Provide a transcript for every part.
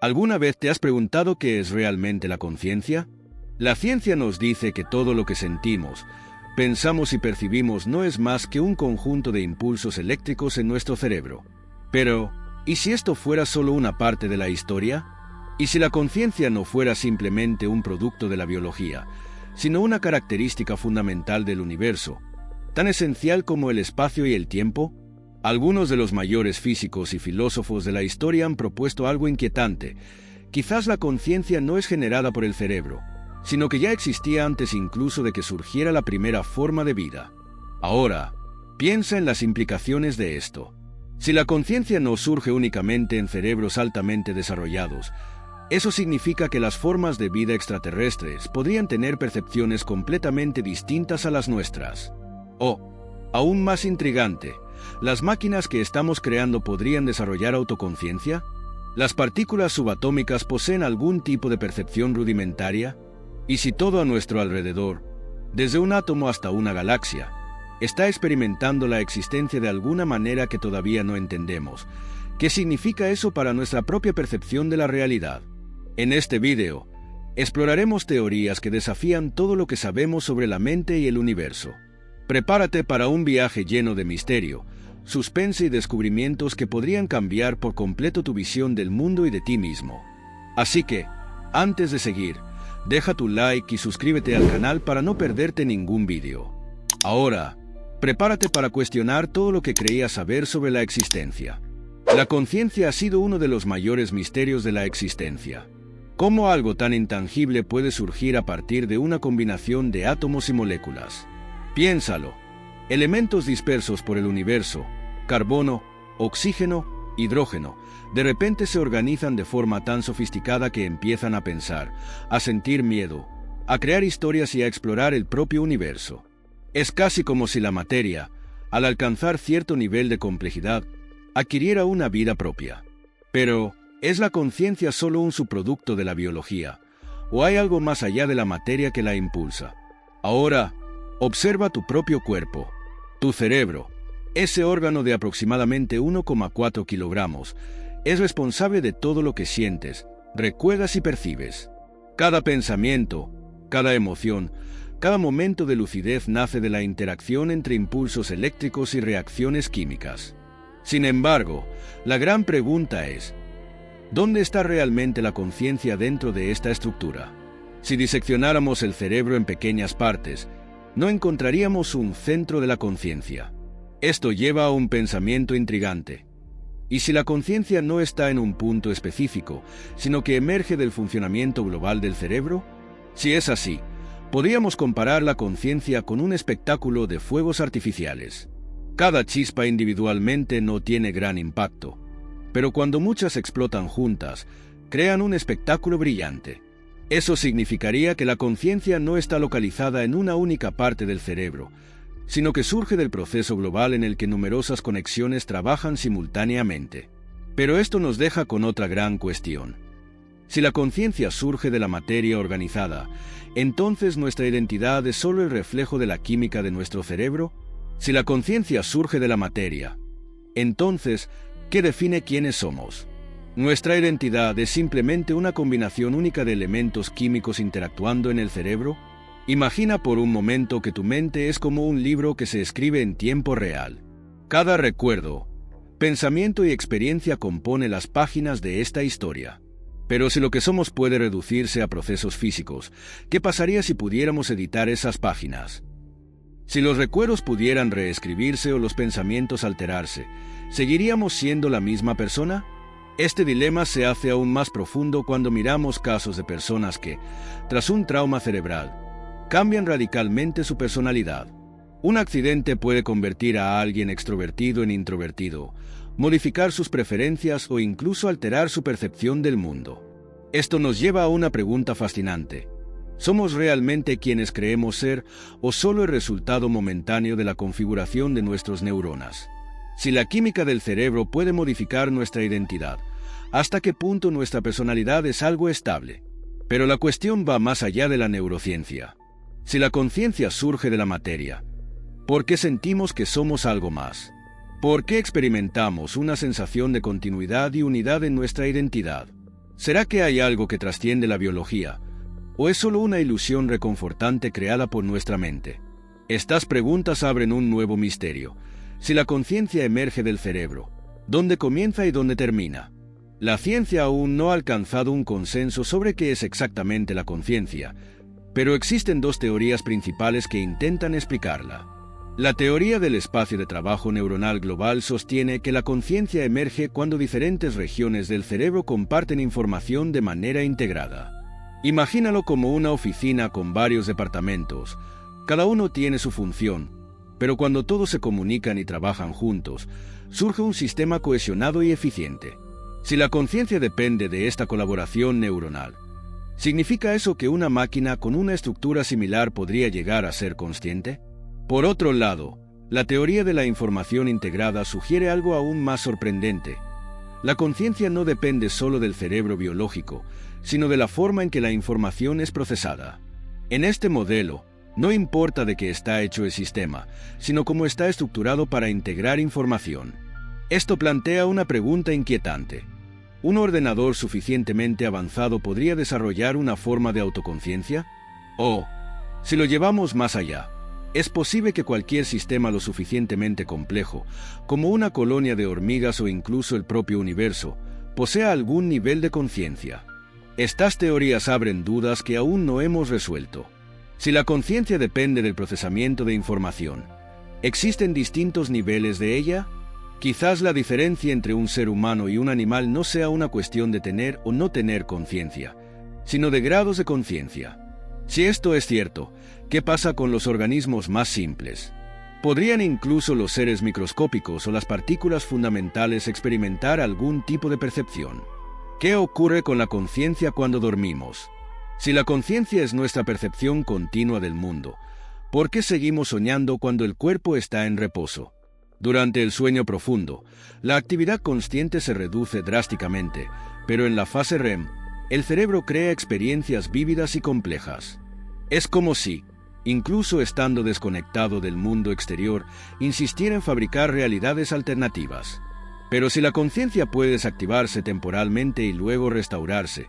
¿Alguna vez te has preguntado qué es realmente la conciencia? La ciencia nos dice que todo lo que sentimos, pensamos y percibimos no es más que un conjunto de impulsos eléctricos en nuestro cerebro. Pero, ¿y si esto fuera solo una parte de la historia? ¿Y si la conciencia no fuera simplemente un producto de la biología, sino una característica fundamental del universo, tan esencial como el espacio y el tiempo? Algunos de los mayores físicos y filósofos de la historia han propuesto algo inquietante. Quizás la conciencia no es generada por el cerebro, sino que ya existía antes incluso de que surgiera la primera forma de vida. Ahora, piensa en las implicaciones de esto. Si la conciencia no surge únicamente en cerebros altamente desarrollados, eso significa que las formas de vida extraterrestres podrían tener percepciones completamente distintas a las nuestras. O, aún más intrigante, ¿las máquinas que estamos creando podrían desarrollar autoconciencia? ¿Las partículas subatómicas poseen algún tipo de percepción rudimentaria? ¿Y si todo a nuestro alrededor, desde un átomo hasta una galaxia, está experimentando la existencia de alguna manera que todavía no entendemos? ¿Qué significa eso para nuestra propia percepción de la realidad? En este video, exploraremos teorías que desafían todo lo que sabemos sobre la mente y el universo. Prepárate para un viaje lleno de misterio, suspense y descubrimientos que podrían cambiar por completo tu visión del mundo y de ti mismo. Así que, antes de seguir, deja tu like y suscríbete al canal para no perderte ningún video. Ahora, prepárate para cuestionar todo lo que creías saber sobre la existencia. La conciencia ha sido uno de los mayores misterios de la existencia. ¿Cómo algo tan intangible puede surgir a partir de una combinación de átomos y moléculas? Piénsalo. Elementos dispersos por el universo, carbono, oxígeno, hidrógeno, de repente se organizan de forma tan sofisticada que empiezan a pensar, a sentir miedo, a crear historias y a explorar el propio universo. Es casi como si la materia, al alcanzar cierto nivel de complejidad, adquiriera una vida propia. Pero, ¿es la conciencia solo un subproducto de la biología? ¿O hay algo más allá de la materia que la impulsa? Ahora, observa tu propio cuerpo, tu cerebro. Ese órgano de aproximadamente 1,4 kilogramos es responsable de todo lo que sientes, recuerdas y percibes. Cada pensamiento, cada emoción, cada momento de lucidez nace de la interacción entre impulsos eléctricos y reacciones químicas. Sin embargo, la gran pregunta es, ¿dónde está realmente la conciencia dentro de esta estructura? Si diseccionáramos el cerebro en pequeñas partes, no encontraríamos un centro de la conciencia. Esto lleva a un pensamiento intrigante. ¿Y si la conciencia no está en un punto específico, sino que emerge del funcionamiento global del cerebro? Si es así, podríamos comparar la conciencia con un espectáculo de fuegos artificiales. Cada chispa individualmente no tiene gran impacto, pero cuando muchas explotan juntas, crean un espectáculo brillante. Eso significaría que la conciencia no está localizada en una única parte del cerebro, sino que surge del proceso global en el que numerosas conexiones trabajan simultáneamente. Pero esto nos deja con otra gran cuestión. Si la conciencia surge de la materia organizada, ¿entonces nuestra identidad es solo el reflejo de la química de nuestro cerebro? Si la conciencia surge de la materia, entonces, ¿qué define quiénes somos? ¿Nuestra identidad es simplemente una combinación única de elementos químicos interactuando en el cerebro? Imagina por un momento que tu mente es como un libro que se escribe en tiempo real. Cada recuerdo, pensamiento y experiencia compone las páginas de esta historia. Pero si lo que somos puede reducirse a procesos físicos, ¿qué pasaría si pudiéramos editar esas páginas? Si los recuerdos pudieran reescribirse o los pensamientos alterarse, ¿seguiríamos siendo la misma persona? Este dilema se hace aún más profundo cuando miramos casos de personas que, tras un trauma cerebral, cambian radicalmente su personalidad. Un accidente puede convertir a alguien extrovertido en introvertido, modificar sus preferencias o incluso alterar su percepción del mundo. Esto nos lleva a una pregunta fascinante. ¿Somos realmente quienes creemos ser o solo el resultado momentáneo de la configuración de nuestras neuronas? Si la química del cerebro puede modificar nuestra identidad, ¿hasta qué punto nuestra personalidad es algo estable? Pero la cuestión va más allá de la neurociencia. Si la conciencia surge de la materia, ¿por qué sentimos que somos algo más? ¿Por qué experimentamos una sensación de continuidad y unidad en nuestra identidad? ¿Será que hay algo que trasciende la biología? ¿O es solo una ilusión reconfortante creada por nuestra mente? Estas preguntas abren un nuevo misterio. Si la conciencia emerge del cerebro, ¿dónde comienza y dónde termina? La ciencia aún no ha alcanzado un consenso sobre qué es exactamente la conciencia, pero existen dos teorías principales que intentan explicarla. La teoría del espacio de trabajo neuronal global sostiene que la conciencia emerge cuando diferentes regiones del cerebro comparten información de manera integrada. Imagínalo como una oficina con varios departamentos. Cada uno tiene su función, pero cuando todos se comunican y trabajan juntos, surge un sistema cohesionado y eficiente. Si la conciencia depende de esta colaboración neuronal, ¿significa eso que una máquina con una estructura similar podría llegar a ser consciente? Por otro lado, la teoría de la información integrada sugiere algo aún más sorprendente. La conciencia no depende solo del cerebro biológico, sino de la forma en que la información es procesada. En este modelo, no importa de qué está hecho el sistema, sino cómo está estructurado para integrar información. Esto plantea una pregunta inquietante. ¿Un ordenador suficientemente avanzado podría desarrollar una forma de autoconciencia? O, si lo llevamos más allá, ¿es posible que cualquier sistema lo suficientemente complejo, como una colonia de hormigas o incluso el propio universo, posea algún nivel de conciencia? Estas teorías abren dudas que aún no hemos resuelto. Si la conciencia depende del procesamiento de información, ¿existen distintos niveles de ella? Quizás la diferencia entre un ser humano y un animal no sea una cuestión de tener o no tener conciencia, sino de grados de conciencia. Si esto es cierto, ¿qué pasa con los organismos más simples? ¿Podrían incluso los seres microscópicos o las partículas fundamentales experimentar algún tipo de percepción? ¿Qué ocurre con la conciencia cuando dormimos? Si la conciencia es nuestra percepción continua del mundo, ¿por qué seguimos soñando cuando el cuerpo está en reposo? Durante el sueño profundo, la actividad consciente se reduce drásticamente, pero en la fase REM, el cerebro crea experiencias vívidas y complejas. Es como si, incluso estando desconectado del mundo exterior, insistiera en fabricar realidades alternativas. Pero si la conciencia puede desactivarse temporalmente y luego restaurarse,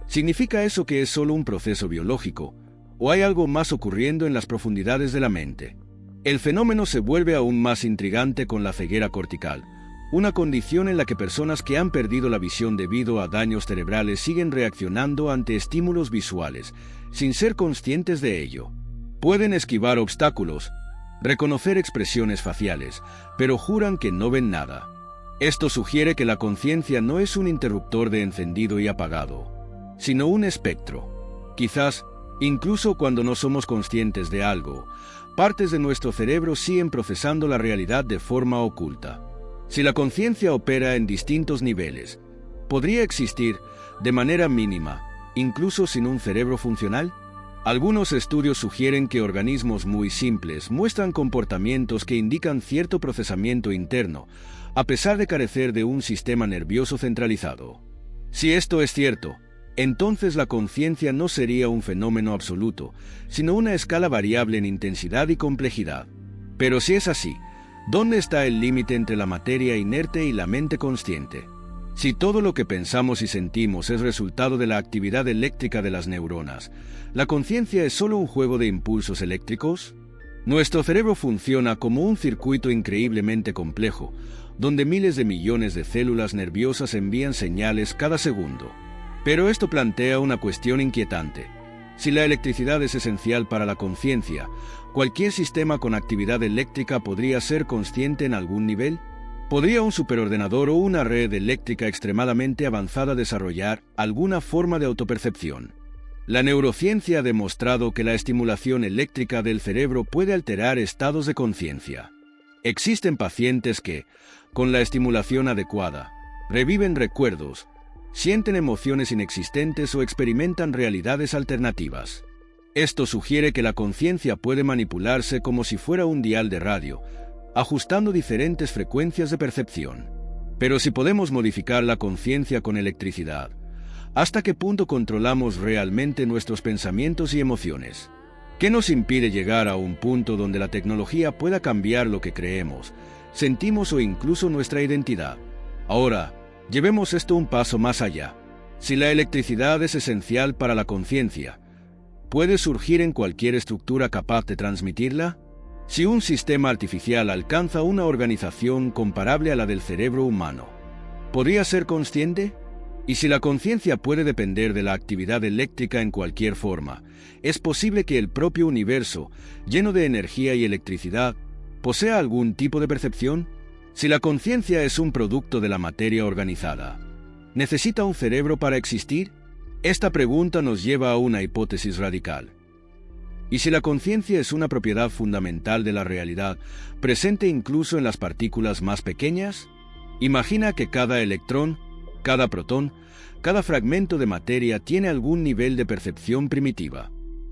¿significa eso que es solo un proceso biológico, o hay algo más ocurriendo en las profundidades de la mente? El fenómeno se vuelve aún más intrigante con la ceguera cortical, una condición en la que personas que han perdido la visión debido a daños cerebrales siguen reaccionando ante estímulos visuales, sin ser conscientes de ello. Pueden esquivar obstáculos, reconocer expresiones faciales, pero juran que no ven nada. Esto sugiere que la conciencia no es un interruptor de encendido y apagado, sino un espectro. Quizás, incluso cuando no somos conscientes de algo, partes de nuestro cerebro siguen procesando la realidad de forma oculta. Si la conciencia opera en distintos niveles, ¿podría existir, de manera mínima, incluso sin un cerebro funcional? Algunos estudios sugieren que organismos muy simples muestran comportamientos que indican cierto procesamiento interno, a pesar de carecer de un sistema nervioso centralizado. Si esto es cierto, entonces la conciencia no sería un fenómeno absoluto, sino una escala variable en intensidad y complejidad. Pero si es así, ¿dónde está el límite entre la materia inerte y la mente consciente? Si todo lo que pensamos y sentimos es resultado de la actividad eléctrica de las neuronas, ¿la conciencia es solo un juego de impulsos eléctricos? Nuestro cerebro funciona como un circuito increíblemente complejo, donde miles de millones de células nerviosas envían señales cada segundo. Pero esto plantea una cuestión inquietante. Si la electricidad es esencial para la conciencia, ¿cualquier sistema con actividad eléctrica podría ser consciente en algún nivel? ¿Podría un superordenador o una red eléctrica extremadamente avanzada desarrollar alguna forma de autopercepción? La neurociencia ha demostrado que la estimulación eléctrica del cerebro puede alterar estados de conciencia. Existen pacientes que, con la estimulación adecuada, reviven recuerdos, sienten emociones inexistentes o experimentan realidades alternativas. Esto sugiere que la conciencia puede manipularse como si fuera un dial de radio, ajustando diferentes frecuencias de percepción. Pero si podemos modificar la conciencia con electricidad, ¿hasta qué punto controlamos realmente nuestros pensamientos y emociones? ¿Qué nos impide llegar a un punto donde la tecnología pueda cambiar lo que creemos, sentimos o incluso nuestra identidad? Ahora, llevemos esto un paso más allá. Si la electricidad es esencial para la conciencia, ¿puede surgir en cualquier estructura capaz de transmitirla? Si un sistema artificial alcanza una organización comparable a la del cerebro humano, ¿podría ser consciente? Y si la conciencia puede depender de la actividad eléctrica en cualquier forma, ¿es posible que el propio universo, lleno de energía y electricidad, posea algún tipo de percepción? Si la conciencia es un producto de la materia organizada, ¿necesita un cerebro para existir? Esta pregunta nos lleva a una hipótesis radical. ¿Y si la conciencia es una propiedad fundamental de la realidad, presente incluso en las partículas más pequeñas? Imagina que cada electrón, cada protón, cada fragmento de materia tiene algún nivel de percepción primitiva.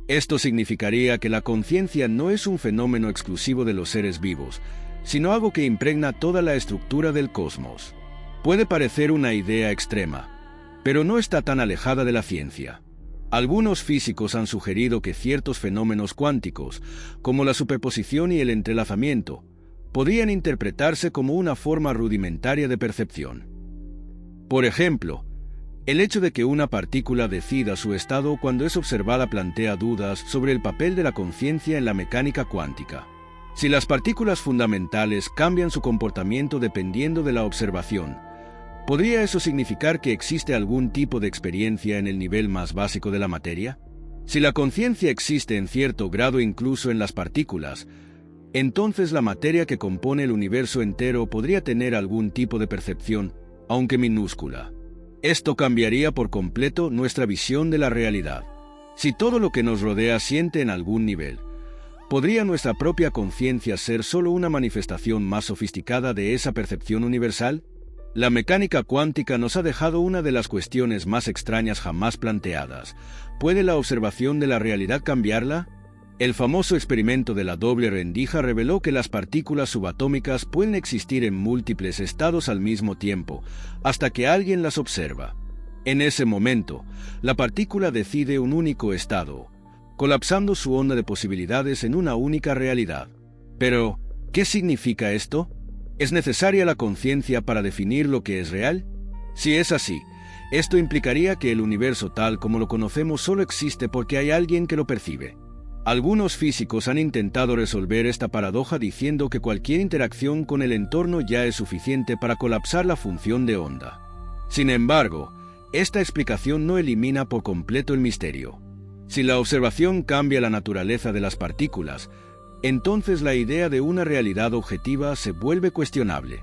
Esto significaría que la conciencia no es un fenómeno exclusivo de los seres vivos, sino algo que impregna toda la estructura del cosmos. Puede parecer una idea extrema, pero no está tan alejada de la ciencia. Algunos físicos han sugerido que ciertos fenómenos cuánticos, como la superposición y el entrelazamiento, podrían interpretarse como una forma rudimentaria de percepción. Por ejemplo, el hecho de que una partícula decida su estado cuando es observada plantea dudas sobre el papel de la conciencia en la mecánica cuántica. Si las partículas fundamentales cambian su comportamiento dependiendo de la observación, ¿podría eso significar que existe algún tipo de experiencia en el nivel más básico de la materia? Si la conciencia existe en cierto grado incluso en las partículas, entonces la materia que compone el universo entero podría tener algún tipo de percepción, aunque minúscula. Esto cambiaría por completo nuestra visión de la realidad. Si todo lo que nos rodea siente en algún nivel, ¿podría nuestra propia conciencia ser solo una manifestación más sofisticada de esa percepción universal? La mecánica cuántica nos ha dejado una de las cuestiones más extrañas jamás planteadas. ¿Puede la observación de la realidad cambiarla? El famoso experimento de la doble rendija reveló que las partículas subatómicas pueden existir en múltiples estados al mismo tiempo, hasta que alguien las observa. En ese momento, la partícula decide un único estado, colapsando su onda de posibilidades en una única realidad. Pero, ¿qué significa esto? ¿Es necesaria la conciencia para definir lo que es real? Si es así, esto implicaría que el universo tal como lo conocemos solo existe porque hay alguien que lo percibe. Algunos físicos han intentado resolver esta paradoja diciendo que cualquier interacción con el entorno ya es suficiente para colapsar la función de onda. Sin embargo, esta explicación no elimina por completo el misterio. Si la observación cambia la naturaleza de las partículas, entonces la idea de una realidad objetiva se vuelve cuestionable.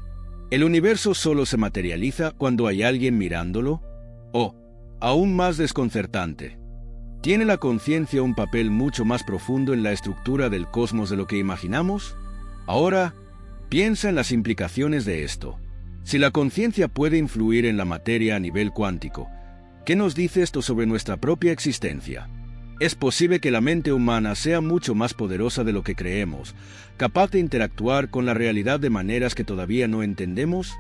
¿El universo solo se materializa cuando hay alguien mirándolo? O, aún más desconcertante, ¿tiene la conciencia un papel mucho más profundo en la estructura del cosmos de lo que imaginamos? Ahora, piensa en las implicaciones de esto. Si la conciencia puede influir en la materia a nivel cuántico, ¿qué nos dice esto sobre nuestra propia existencia? Es posible que la mente humana sea mucho más poderosa de lo que creemos, capaz de interactuar con la realidad de maneras que todavía no entendemos.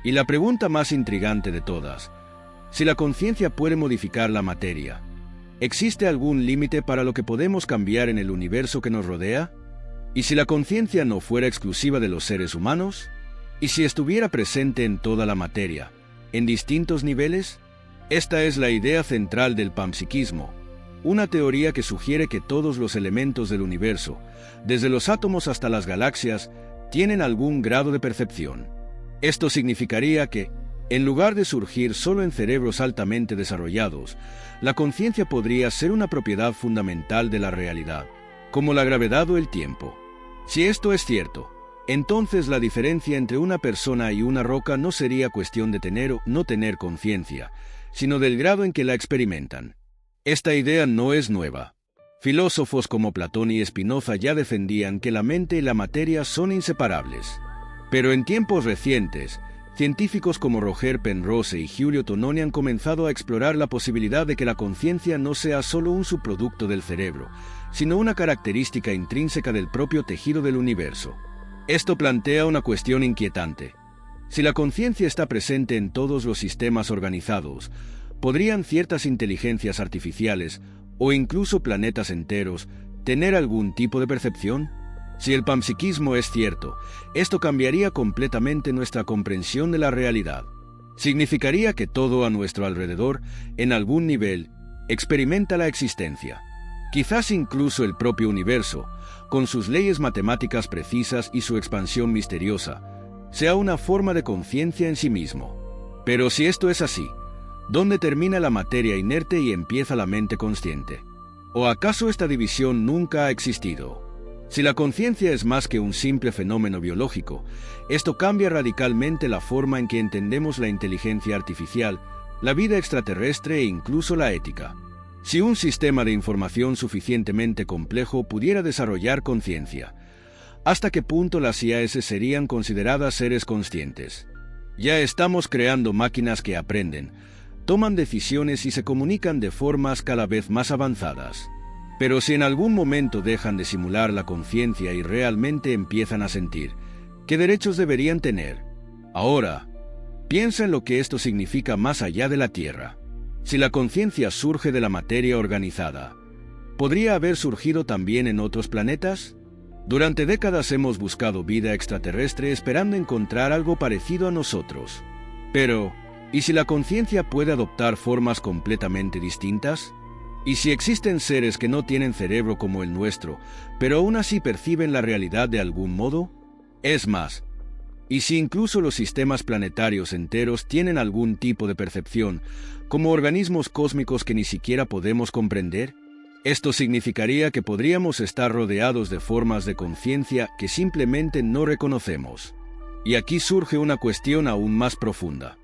Y la pregunta más intrigante de todas, si la conciencia puede modificar la materia, ¿existe algún límite para lo que podemos cambiar en el universo que nos rodea? ¿Y si la conciencia no fuera exclusiva de los seres humanos? ¿Y si estuviera presente en toda la materia, en distintos niveles? Esta es la idea central del panpsiquismo, una teoría que sugiere que todos los elementos del universo, desde los átomos hasta las galaxias, tienen algún grado de percepción. Esto significaría que, en lugar de surgir solo en cerebros altamente desarrollados, la conciencia podría ser una propiedad fundamental de la realidad, como la gravedad o el tiempo. Si esto es cierto, entonces la diferencia entre una persona y una roca no sería cuestión de tener o no tener conciencia, sino del grado en que la experimentan. Esta idea no es nueva. Filósofos como Platón y Spinoza ya defendían que la mente y la materia son inseparables. Pero en tiempos recientes, científicos como Roger Penrose y Giulio Tononi han comenzado a explorar la posibilidad de que la conciencia no sea solo un subproducto del cerebro, sino una característica intrínseca del propio tejido del universo. Esto plantea una cuestión inquietante. Si la conciencia está presente en todos los sistemas organizados, ¿podrían ciertas inteligencias artificiales, o incluso planetas enteros, tener algún tipo de percepción? Si el panpsiquismo es cierto, esto cambiaría completamente nuestra comprensión de la realidad. Significaría que todo a nuestro alrededor, en algún nivel, experimenta la existencia. Quizás incluso el propio universo, con sus leyes matemáticas precisas y su expansión misteriosa, sea una forma de conciencia en sí mismo. Pero si esto es así, ¿dónde termina la materia inerte y empieza la mente consciente? ¿O acaso esta división nunca ha existido? Si la conciencia es más que un simple fenómeno biológico, esto cambia radicalmente la forma en que entendemos la inteligencia artificial, la vida extraterrestre e incluso la ética. Si un sistema de información suficientemente complejo pudiera desarrollar conciencia, ¿hasta qué punto las IAs serían consideradas seres conscientes? Ya estamos creando máquinas que aprenden, toman decisiones y se comunican de formas cada vez más avanzadas. Pero si en algún momento dejan de simular la conciencia y realmente empiezan a sentir, ¿qué derechos deberían tener? Ahora, piensa en lo que esto significa más allá de la Tierra. Si la conciencia surge de la materia organizada, ¿podría haber surgido también en otros planetas? Durante décadas hemos buscado vida extraterrestre esperando encontrar algo parecido a nosotros. Pero, ¿y si la conciencia puede adoptar formas completamente distintas? ¿Y si existen seres que no tienen cerebro como el nuestro, pero aún así perciben la realidad de algún modo? Es más, ¿y si incluso los sistemas planetarios enteros tienen algún tipo de percepción, como organismos cósmicos que ni siquiera podemos comprender? Esto significaría que podríamos estar rodeados de formas de conciencia que simplemente no reconocemos. Y aquí surge una cuestión aún más profunda.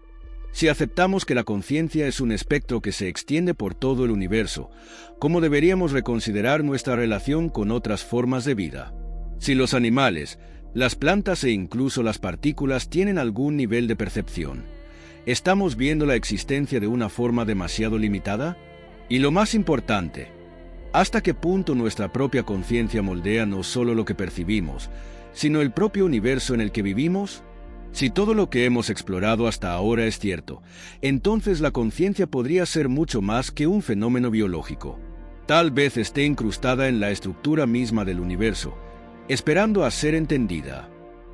Si aceptamos que la conciencia es un espectro que se extiende por todo el universo, ¿cómo deberíamos reconsiderar nuestra relación con otras formas de vida? Si los animales, las plantas e incluso las partículas tienen algún nivel de percepción, ¿estamos viendo la existencia de una forma demasiado limitada? Y lo más importante, ¿hasta qué punto nuestra propia conciencia moldea no solo lo que percibimos, sino el propio universo en el que vivimos? Si todo lo que hemos explorado hasta ahora es cierto, entonces la conciencia podría ser mucho más que un fenómeno biológico. Tal vez esté incrustada en la estructura misma del universo, esperando a ser entendida.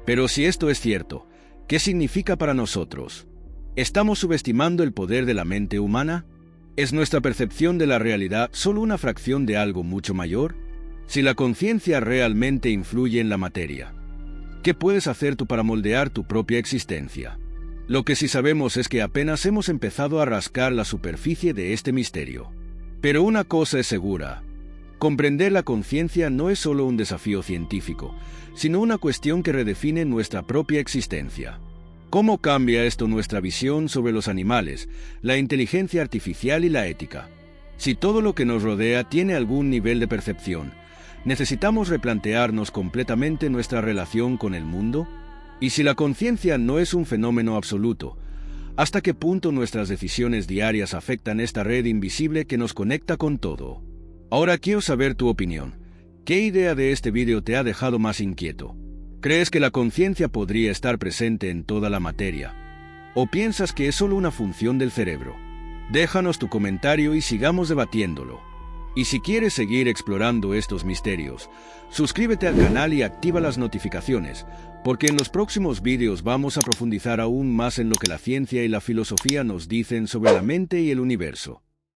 Pero si esto es cierto, ¿qué significa para nosotros? ¿Estamos subestimando el poder de la mente humana? ¿Es nuestra percepción de la realidad solo una fracción de algo mucho mayor? Si la conciencia realmente influye en la materia, ¿qué puedes hacer tú para moldear tu propia existencia? Lo que sí sabemos es que apenas hemos empezado a rascar la superficie de este misterio. Pero una cosa es segura: comprender la conciencia no es solo un desafío científico, sino una cuestión que redefine nuestra propia existencia. ¿Cómo cambia esto nuestra visión sobre los animales, la inteligencia artificial y la ética? Si todo lo que nos rodea tiene algún nivel de percepción, ¿necesitamos replantearnos completamente nuestra relación con el mundo? Y si la conciencia no es un fenómeno absoluto, ¿hasta qué punto nuestras decisiones diarias afectan esta red invisible que nos conecta con todo? Ahora quiero saber tu opinión. ¿Qué idea de este vídeo te ha dejado más inquieto? ¿Crees que la conciencia podría estar presente en toda la materia? ¿O piensas que es solo una función del cerebro? Déjanos tu comentario y sigamos debatiéndolo. Y si quieres seguir explorando estos misterios, suscríbete al canal y activa las notificaciones, porque en los próximos vídeos vamos a profundizar aún más en lo que la ciencia y la filosofía nos dicen sobre la mente y el universo.